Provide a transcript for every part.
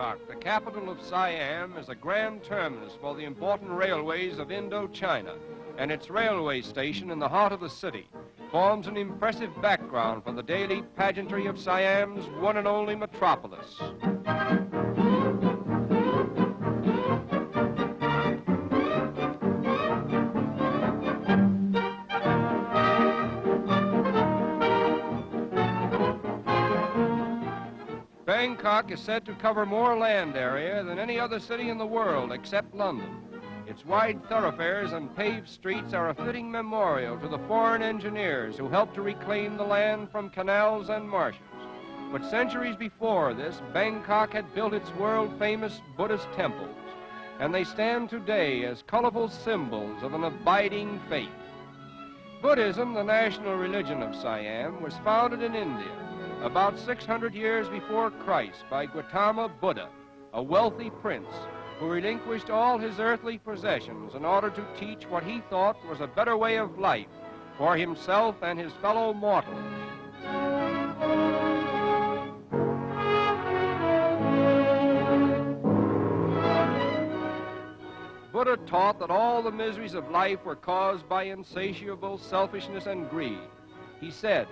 Bangkok, the capital of Siam, is a grand terminus for the important railways of Indochina, and its railway station in the heart of the city forms an impressive background for the daily pageantry of Siam's one and only metropolis. Bangkok is said to cover more land area than any other city in the world except London. Its wide thoroughfares and paved streets are a fitting memorial to the foreign engineers who helped to reclaim the land from canals and marshes. But centuries before this, Bangkok had built its world-famous Buddhist temples, and they stand today as colorful symbols of an abiding faith. Buddhism, the national religion of Siam, was founded in India about 600 years before Christ by Gautama Buddha, a wealthy prince who relinquished all his earthly possessions in order to teach what he thought was a better way of life for himself and his fellow mortals. Buddha taught that all the miseries of life were caused by insatiable selfishness and greed. He said,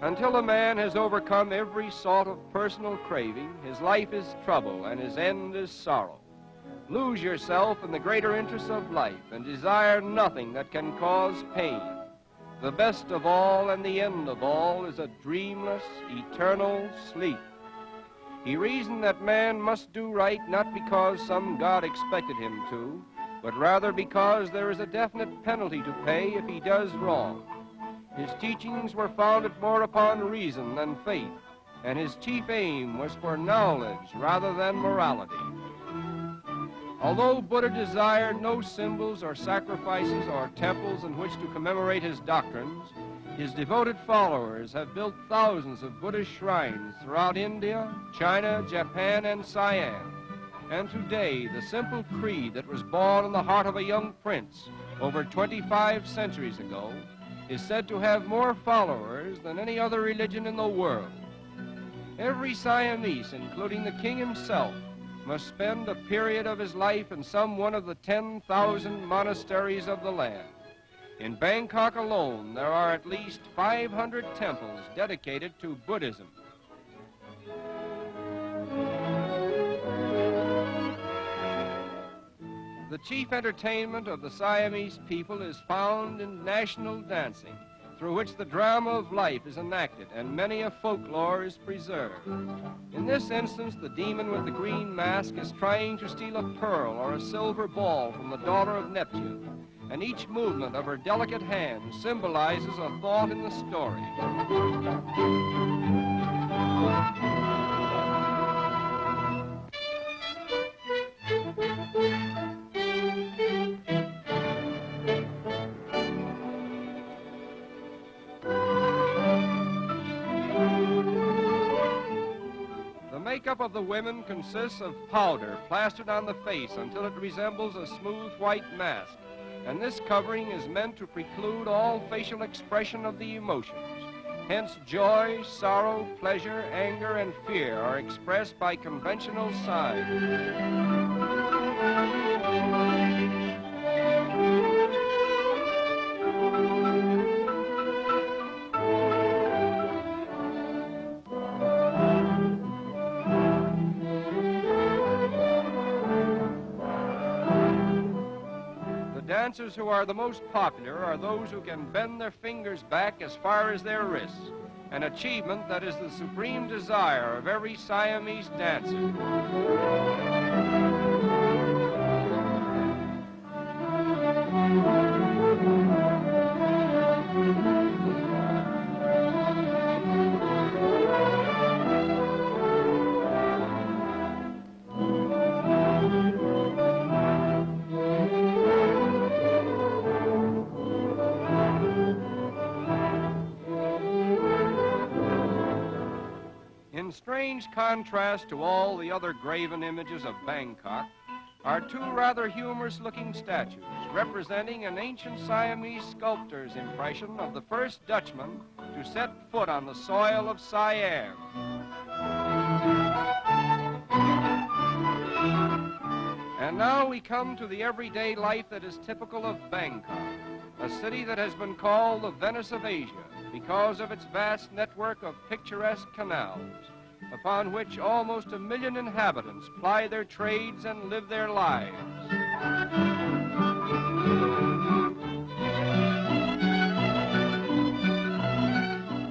"Until a man has overcome every sort of personal craving, his life is trouble and his end is sorrow. Lose yourself in the greater interests of life and desire nothing that can cause pain. The best of all and the end of all is a dreamless, eternal sleep." He reasoned that man must do right not because some God expected him to, but rather because there is a definite penalty to pay if he does wrong. His teachings were founded more upon reason than faith, and his chief aim was for knowledge rather than morality. Although Buddha desired no symbols or sacrifices or temples in which to commemorate his doctrines, his devoted followers have built thousands of Buddhist shrines throughout India, China, Japan, and Siam. And today, the simple creed that was born in the heart of a young prince over 25 centuries ago is said to have more followers than any other religion in the world. Every Siamese, including the king himself, must spend a period of his life in some one of the 10,000 monasteries of the land. In Bangkok alone, there are at least 500 temples dedicated to Buddhism. The chief entertainment of the Siamese people is found in national dancing, through which the drama of life is enacted and many a folklore is preserved. In this instance, the demon with the green mask is trying to steal a pearl or a silver ball from the daughter of Neptune, and each movement of her delicate hand symbolizes a thought in the story. The makeup of the women consists of powder plastered on the face until it resembles a smooth white mask, and this covering is meant to preclude all facial expression of the emotions. Hence, joy, sorrow, pleasure, anger, and fear are expressed by conventional signs. Dancers who are the most popular are those who can bend their fingers back as far as their wrists, an achievement that is the supreme desire of every Siamese dancer. In strange contrast to all the other graven images of Bangkok are two rather humorous-looking statues representing an ancient Siamese sculptor's impression of the first Dutchman to set foot on the soil of Siam. And now we come to the everyday life that is typical of Bangkok, a city that has been called the Venice of Asia because of its vast network of picturesque canals, upon which almost 1 million inhabitants ply their trades and live their lives.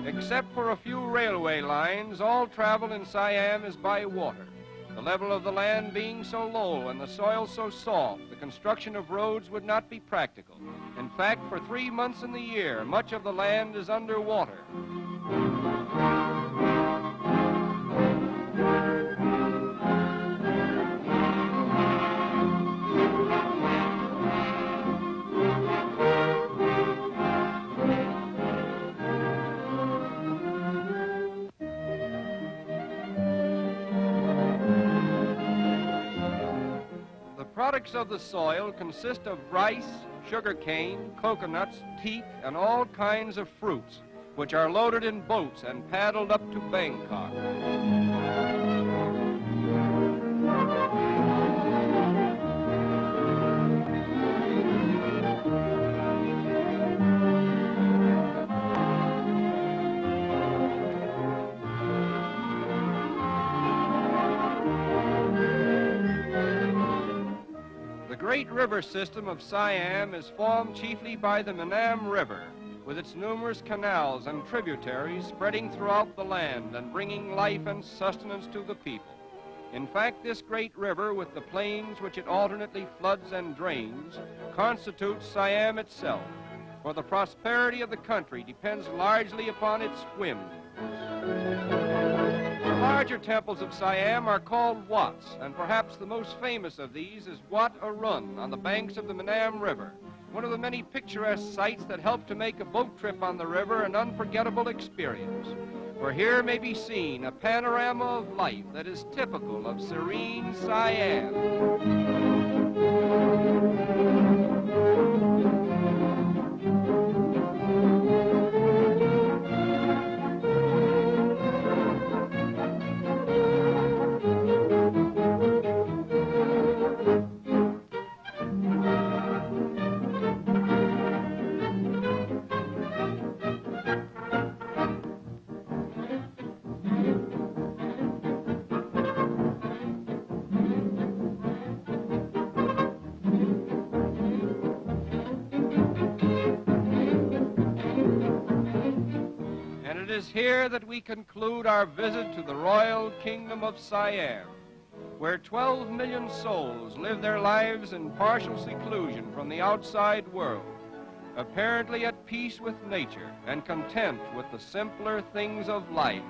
Except for a few railway lines, all travel in Siam is by water. The level of the land being so low and the soil so soft, the construction of roads would not be practical. In fact, for 3 months in the year, much of the land is underwater. Products of the soil consist of rice, sugarcane, coconuts, teak, and all kinds of fruits, which are loaded in boats and paddled up to Bangkok. The great river system of Siam is formed chiefly by the Manam River, with its numerous canals and tributaries spreading throughout the land and bringing life and sustenance to the people. In fact, this great river, with the plains which it alternately floods and drains, constitutes Siam itself, for the prosperity of the country depends largely upon its whims. The larger temples of Siam are called Wats, and perhaps the most famous of these is Wat Arun on the banks of the Manam River, one of the many picturesque sights that help to make a boat trip on the river an unforgettable experience. For here may be seen a panorama of life that is typical of serene Siam. It is here that we conclude our visit to the royal kingdom of Siam, where 12 million souls live their lives in partial seclusion from the outside world, apparently at peace with nature and content with the simpler things of life.